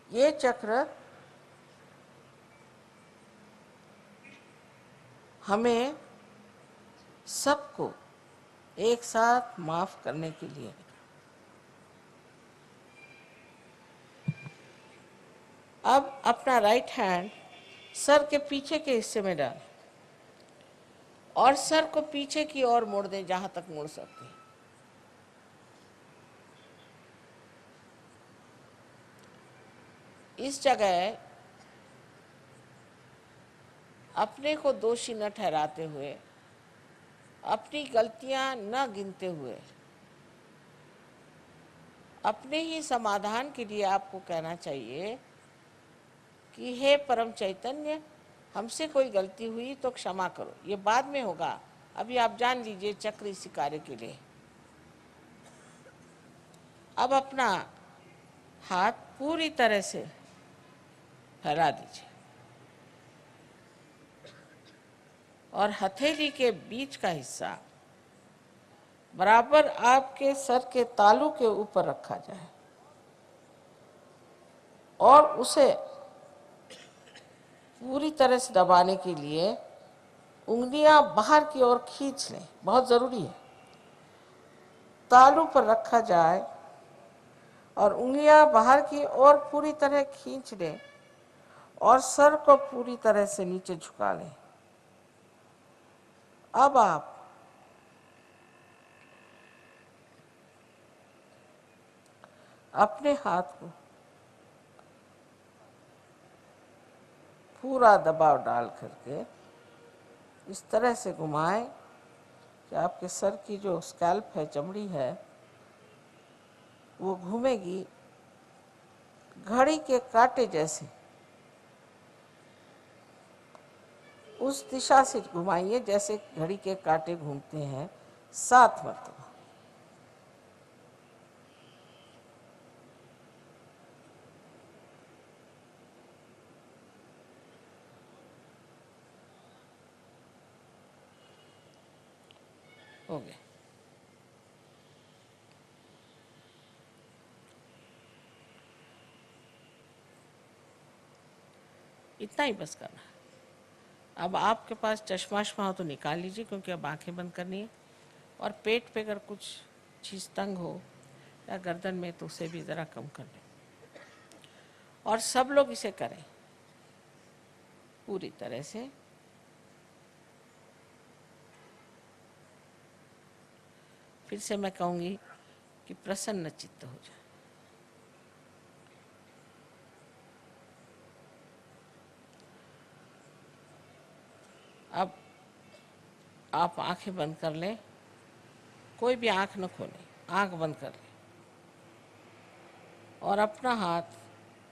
ये चक्र हमें सबको एक साथ माफ करने के लिए है। अब अपना राइट हैंड सर के पीछे के हिस्से में डालें और सर को पीछे की ओर मोड़ दें, जहां तक मोड़ सकते हैं। इस जगह अपने को दोषी न ठहराते हुए, अपनी गलतियां न गिनते हुए, अपने ही समाधान के लिए आपको कहना चाहिए कि हे परम चैतन्य, हमसे कोई गलती हुई तो क्षमा करो। ये बाद में होगा, अभी आप जान लीजिए चक्र इसी कार्य के लिए। अब अपना हाथ पूरी तरह से फैला दीजिए और हथेली के बीच का हिस्सा बराबर आपके सर के तालू के ऊपर रखा जाए और उसे पूरी तरह से दबाने के लिए उंगलियां बाहर की ओर खींच लें, बहुत जरूरी है। तालू पर रखा जाए और उंगलियां बाहर की ओर पूरी तरह खींच लें और सर को पूरी तरह से नीचे झुका लें। अब आप अपने हाथ को पूरा दबाव डाल करके इस तरह से घुमाएं कि आपके सर की जो स्कैल्प है, चमड़ी है, वो घूमेगी घड़ी के कांटे जैसे। उस दिशा से घुमाइए जैसे घड़ी के कांटे घूमते हैं, 7 मरतबा। हो गया। इतना ही बस करना है। अब आपके पास चश्मा हो तो निकाल लीजिए, क्योंकि अब आंखें बंद करनी है। और पेट पे अगर कुछ चीज़ तंग हो या गर्दन में तो उसे भी ज़रा कम कर लें। और सब लोग इसे करें पूरी तरह से। फिर से मैं कहूँगी कि प्रसन्न चित्त हो जाए। अब आप आंखें बंद कर लें, कोई भी आंख न खोलें, आंख बंद कर लें और अपना हाथ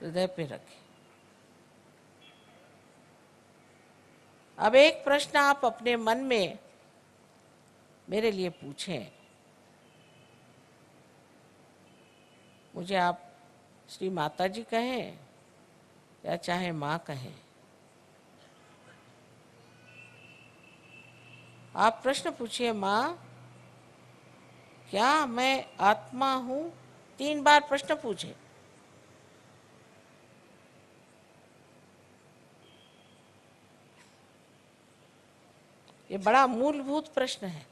हृदय पे रखें। अब एक प्रश्न आप अपने मन में मेरे लिए पूछें। मुझे आप श्री माता जी कहें या चाहे माँ कहें। आप प्रश्न पूछिए, माँ क्या मैं आत्मा हूँ? 3 बार प्रश्न पूछे। ये बड़ा मूलभूत प्रश्न है।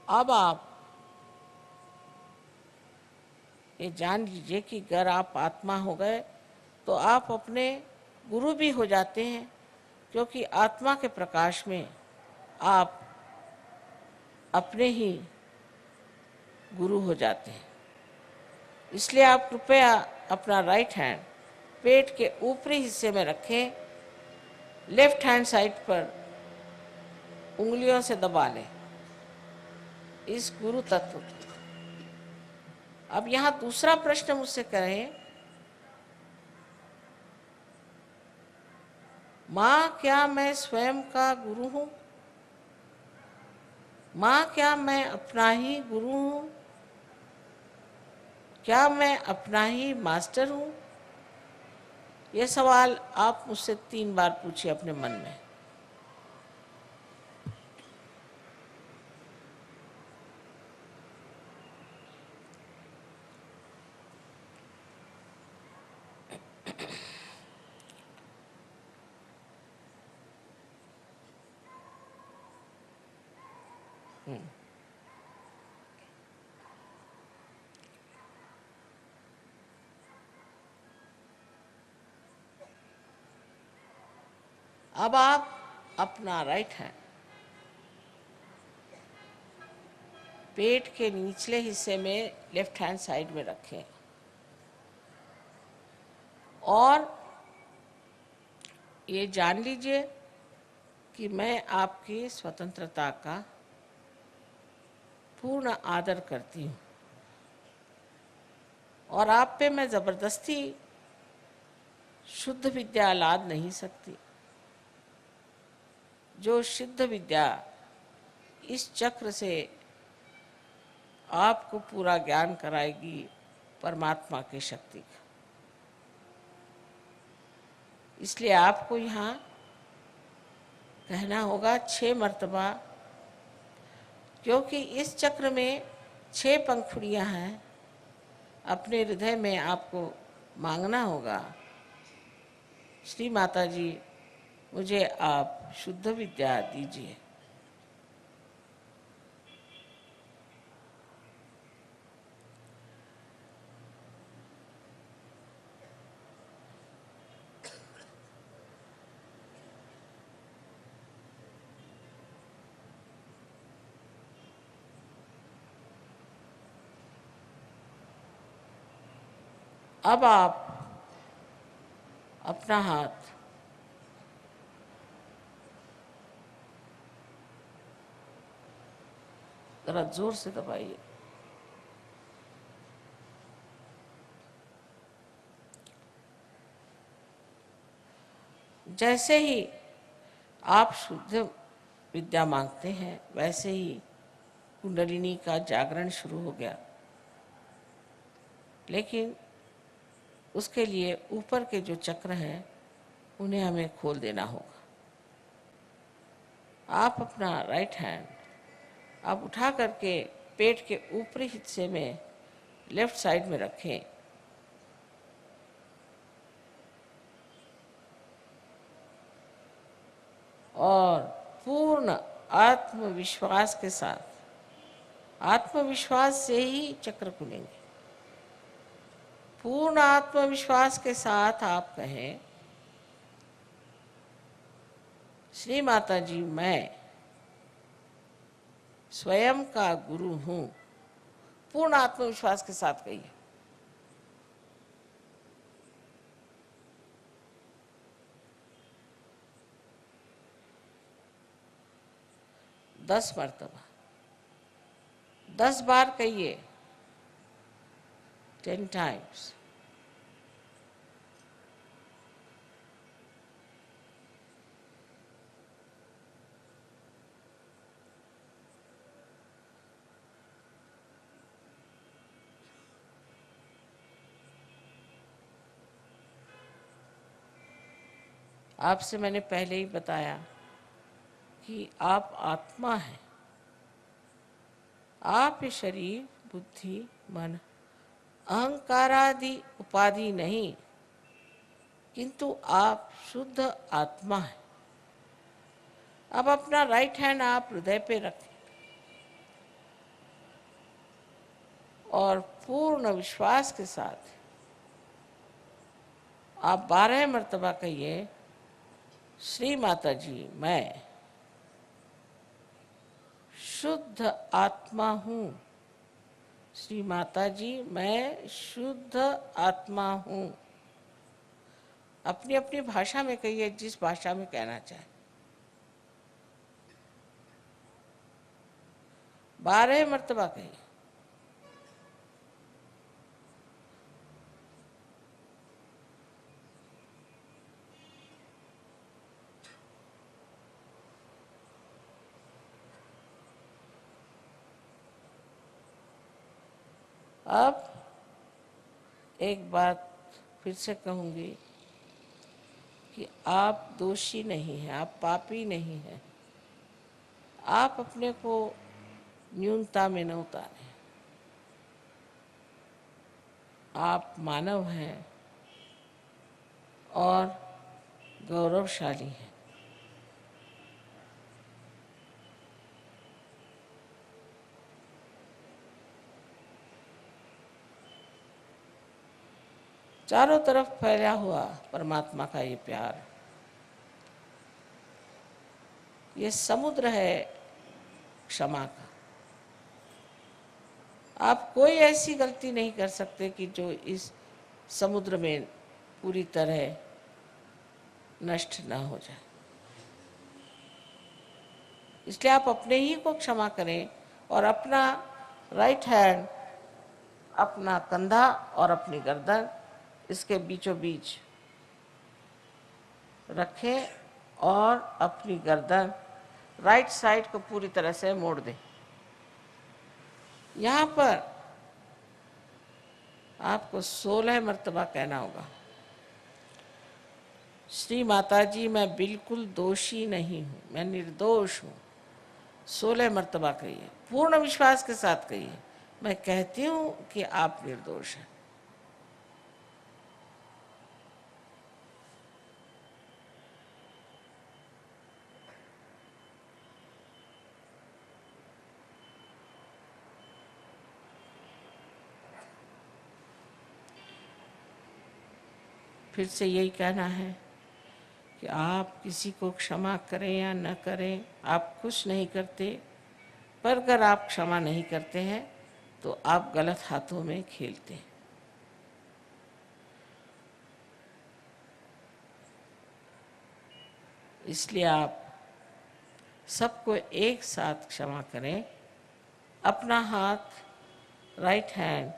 अब आप ये जान लीजिए कि अगर आप आत्मा हो गए तो आप अपने गुरु भी हो जाते हैं, क्योंकि आत्मा के प्रकाश में आप अपने ही गुरु हो जाते हैं। इसलिए आप कृपया अपना राइट हैंड पेट के ऊपरी हिस्से में रखें, लेफ्ट हैंड साइड पर उंगलियों से दबा लें इस गुरु तत्व को। अब यहाँ दूसरा प्रश्न मुझसे करें, माँ क्या मैं स्वयं का गुरु हूँ? माँ क्या मैं अपना ही गुरु हूँ? क्या मैं अपना ही मास्टर हूँ? ये सवाल आप मुझसे 3 बार पूछिए अपने मन में। अब आप अपना राइट हैंड पेट के निचले हिस्से में लेफ्ट हैंड साइड में रखें और ये जान लीजिए कि मैं आपकी स्वतंत्रता का पूर्ण आदर करती हूँ और आप पे मैं ज़बरदस्ती शुद्ध विद्या लाद नहीं सकती। जो शुद्ध विद्या इस चक्र से आपको पूरा ज्ञान कराएगी परमात्मा की शक्ति का। इसलिए आपको यहाँ कहना होगा 6 मर्तबा, क्योंकि इस चक्र में 6 पंखुड़ियाँ हैं। अपने हृदय में आपको मांगना होगा, श्री माता जी मुझे आप शुद्ध विद्या दीजिए। अब आप अपना हाथ जरा जोर से दबाइए। जैसे ही आप शुद्ध विद्या मांगते हैं वैसे ही कुंडलिनी का जागरण शुरू हो गया। लेकिन उसके लिए ऊपर के जो चक्र हैं उन्हें हमें खोल देना होगा। आप अपना राइट हैंड आप उठा करके पेट के ऊपरी हिस्से में लेफ्ट साइड में रखें और पूर्ण आत्मविश्वास के साथ, आत्मविश्वास से ही चक्र खुलेंगे। पूर्ण आत्मविश्वास के साथ आप कहें, श्री माता जी मैं स्वयं का गुरु हूँ। पूर्ण आत्मविश्वास के साथ कहिए। 10 मर्तबा, 10 बार कहिए, 10 टाइम्स। आपसे मैंने पहले ही बताया कि आप आत्मा हैं। आप ये शरीर, बुद्धि, मन, अहंकार आदि उपाधि नहीं, किंतु आप शुद्ध आत्मा हैं। अब अपना राइट हैंड आप हृदय पे रखें और पूर्ण विश्वास के साथ आप 12 मर्तबा कहिए, श्री माता जी मैं शुद्ध आत्मा हूँ। श्री माता जी मैं शुद्ध आत्मा हूँ। अपनी अपनी भाषा में कहिए, जिस भाषा में कहना चाहे। 12 मर्तबा कहिए। अब एक बात फिर से कहूँगी कि आप दोषी नहीं हैं, आप पापी नहीं हैं। आप अपने को न्यूनता में न उतारें। आप मानव हैं और गौरवशाली हैं। चारों तरफ फैला हुआ परमात्मा का ये प्यार, ये समुद्र है क्षमा का। आप कोई ऐसी गलती नहीं कर सकते कि जो इस समुद्र में पूरी तरह नष्ट ना हो जाए। इसलिए आप अपने ही को क्षमा करें और अपना राइट हैंड, अपना कंधा और अपनी गर्दन इसके बीचों बीच रखें और अपनी गर्दन राइट साइड को पूरी तरह से मोड़ दें। यहाँ पर आपको 16 मर्तबा कहना होगा, श्री माता जी मैं बिल्कुल दोषी नहीं हूँ, मैं निर्दोष हूँ। 16 मर्तबा कहिए, पूर्ण विश्वास के साथ कहिए, मैं कहती हूँ कि आप निर्दोष हैं। फिर से यही कहना है कि आप किसी को क्षमा करें या न करें, आप कुछ नहीं करते, पर अगर आप क्षमा नहीं करते हैं तो आप गलत हाथों में खेलते हैं। इसलिए आप सबको एक साथ क्षमा करें। अपना हाथ राइट हैंड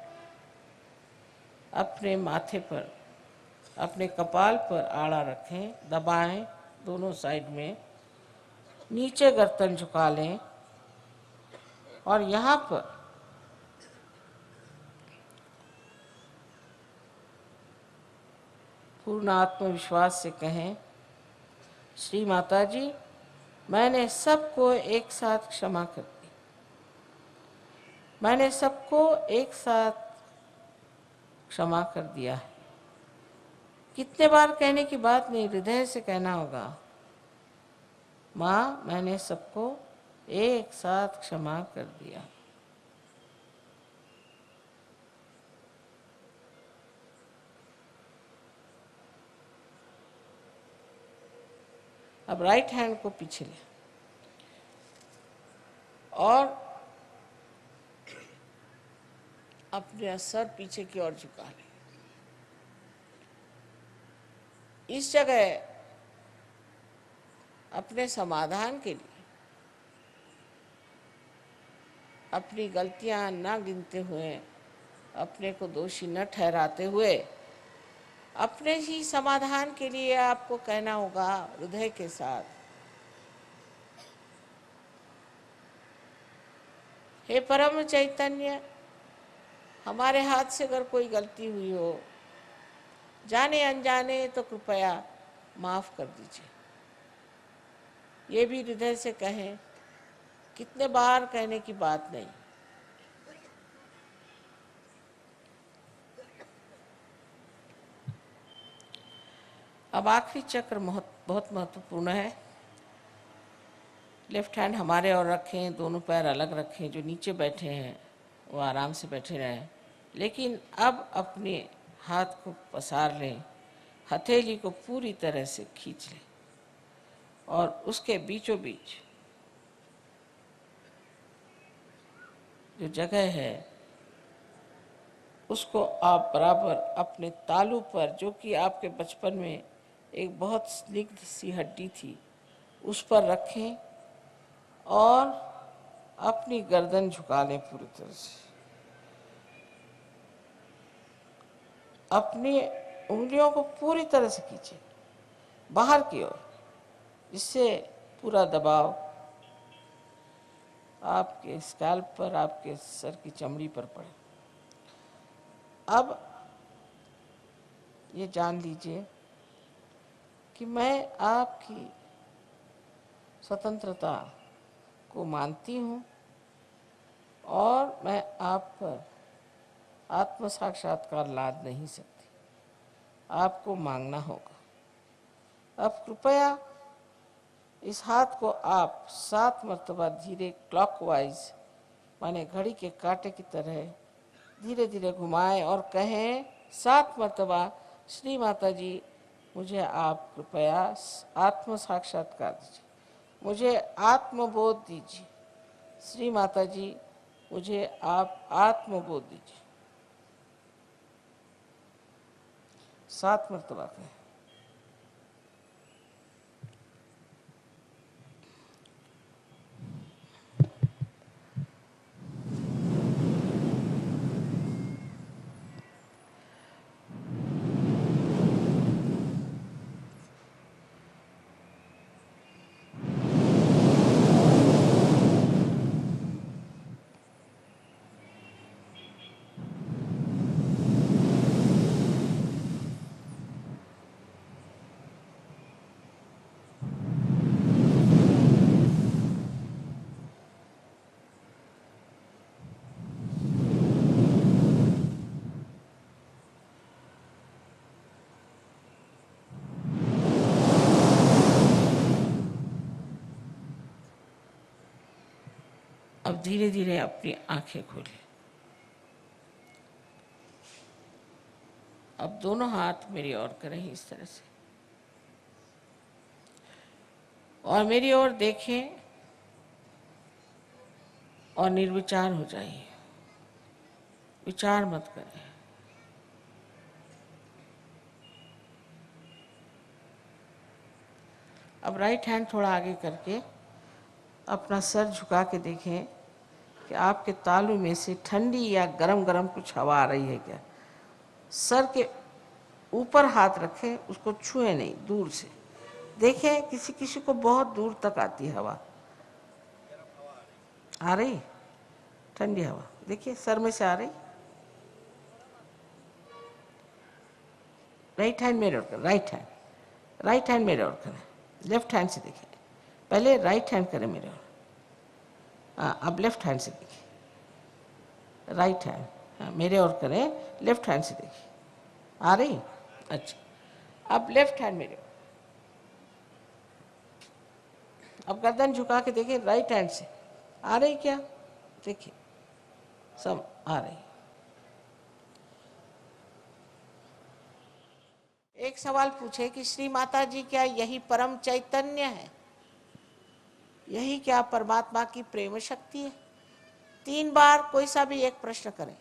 अपने माथे पर, अपने कपाल पर आड़ा रखें, दबाएं दोनों साइड में, नीचे गर्दन झुका लें और यहाँ पर पूर्ण आत्मविश्वास से कहें, श्री माता जी मैंने सबको एक साथ क्षमा कर दी, मैंने सबको एक साथ क्षमा कर दिया है। कितने बार कहने की बात नहीं, हृदय से कहना होगा, माँ मैंने सबको एक साथ क्षमा कर दिया। अब राइट हैंड को पीछे ले और अपने सर पीछे की ओर झुका ले। इस जगह अपने समाधान के लिए अपनी गलतियां न गिनते हुए, अपने को दोषी न ठहराते हुए, अपने ही समाधान के लिए आपको कहना होगा हृदय के साथ, हे परम चैतन्य, हमारे हाथ से अगर कोई गलती हुई हो, जाने अनजाने, तो कृपया माफ कर दीजिए। ये भी हृदय से कहें, कितने बार कहने की बात नहीं। अब आखिरी चक्र बहुत महत्वपूर्ण है। लेफ्ट हैंड हमारे और रखें, दोनों पैर अलग रखें, जो नीचे बैठे हैं वो आराम से बैठे रहें, लेकिन अब अपने हाथ को पसार लें, हथेली को पूरी तरह से खींच लें और उसके बीचों बीच जो जगह है उसको आप बराबर अपने तालू पर, जो कि आपके बचपन में एक बहुत स्निग्ध सी हड्डी थी, उस पर रखें और अपनी गर्दन झुका लें पूरी तरह से। अपनी उंगलियों को पूरी तरह से खींचें बाहर की ओर, जिससे पूरा दबाव आपके स्कैल्प पर, आपके सर की चमड़ी पर पड़े। अब ये जान लीजिए कि मैं आपकी स्वतंत्रता को मानती हूँ और मैं आप पर आत्म साक्षात्कार लाद नहीं सकती, आपको मांगना होगा। अब कृपया इस हाथ को आप 7 मर्तबा धीरे क्लॉकवाइज माने घड़ी के कांटे की तरह धीरे धीरे घुमाएं और कहें 7 मर्तबा, श्री माता जी मुझे आप कृपया आत्म साक्षात्कार दीजिए, मुझे आत्मबोध दीजिए, श्री माता जी मुझे आप आत्मबोध दीजिए। 7 मर्तबा कहें। अब धीरे धीरे अपनी आंखें खोलें। अब दोनों हाथ मेरी ओर करें इस तरह से और मेरी ओर देखें और निर्विचार हो जाइए, विचार मत करें। अब राइट हैंड थोड़ा आगे करके अपना सर झुका के देखें कि आपके तालू में से ठंडी या गरम गरम कुछ हवा आ रही है क्या। सर के ऊपर हाथ रखें, उसको छुए नहीं, दूर से देखें। किसी किसी को बहुत दूर तक आती है हवा, आ रही ठंडी हवा, देखिए सर में से आ रही। राइट हैंड मेरे ओर करें, राइट हैंड मेरे ओर करें, लेफ्ट हैंड से देखिए। पहले राइट हैंड करें मेरे ओर, हाँ अब लेफ्ट हैंड से देखिए। राइट हैंड हाँ मेरे ओर करें, लेफ्ट हैंड से देखिए, आ रही। अच्छा अब लेफ्ट हैंड मेरे ओर। अब गर्दन झुका के देखिए, राइट हैंड से आ रही क्या, देखिए सब आ रही। एक सवाल पूछे कि श्री माता जी क्या यही परम चैतन्य है, यही क्या परमात्मा की प्रेम शक्ति है। 3 बार कोई सा भी एक प्रश्न करें,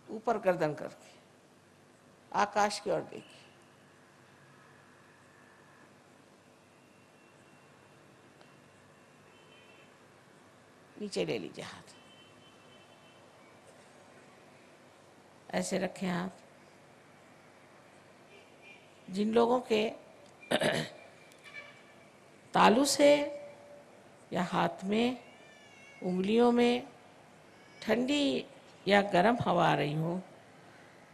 ऊपर गर्दन करके आकाश की ओर देखिए। नीचे ले लीजिए हाथ, ऐसे रखें हाथ। जिन लोगों के तालू से या हाथ में, उंगलियों में ठंडी या गर्म हवा आ रही हो,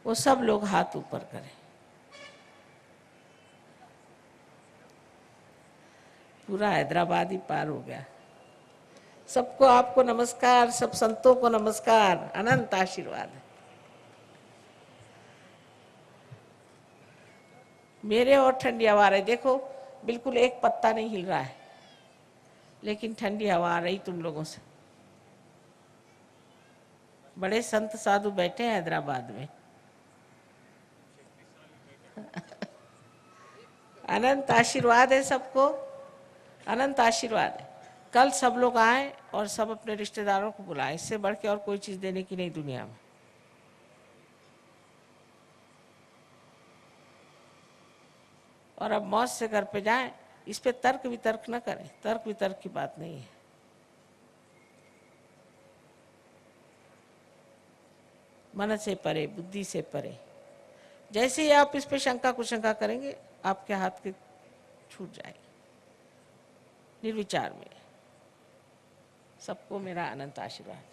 वो सब लोग हाथ ऊपर करें। पूरा हैदराबाद ही पार हो गया। सबको आपको नमस्कार, सब संतों को नमस्कार, अनंत आशीर्वाद है। मेरे और ठंडी हवा आ रही, देखो बिल्कुल एक पत्ता नहीं हिल रहा है, लेकिन ठंडी हवा आ रही तुम लोगों से। बड़े संत साधु बैठे हैं हैदराबाद में। अनंत आशीर्वाद है सबको, अनंत आशीर्वाद है। कल सब लोग आए और सब अपने रिश्तेदारों को बुलाएं, इससे बढ़ के और कोई चीज देने की नहीं दुनिया में। और अब मौज से घर पे जाएं, इस पे तर्क वितर्क न करें, तर्क वितर्क की बात नहीं है। मन से परे, बुद्धि से परे। जैसे ही आप इस पे शंका कुशंका करेंगे, आपके हाथ के छूट जाएंगे। निर्विचार में सबको मेरा अनंत आशीर्वाद।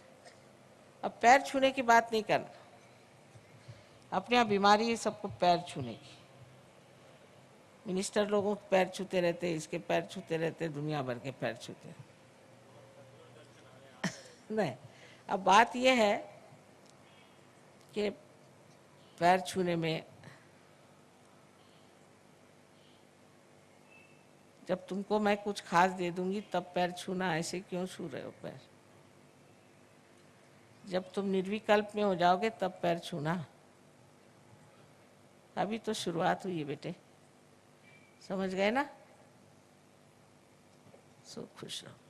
अब पैर छूने की बात नहीं करना, अपने यहाँ बीमारी है सबको पैर छूने की। मिनिस्टर लोगों के पैर छूते रहते, इसके पैर छूते रहते, दुनिया भर के पैर छूते नहीं। अब बात यह है कि पैर छूने में, जब तुमको मैं कुछ खास दे दूंगी तब पैर छूना, ऐसे क्यों छू रहे हो पैर? जब तुम निर्विकल्प में हो जाओगे तब पैर छूना। अभी तो शुरुआत हुई है बेटे, समझ गए ना? सो खुश रहो।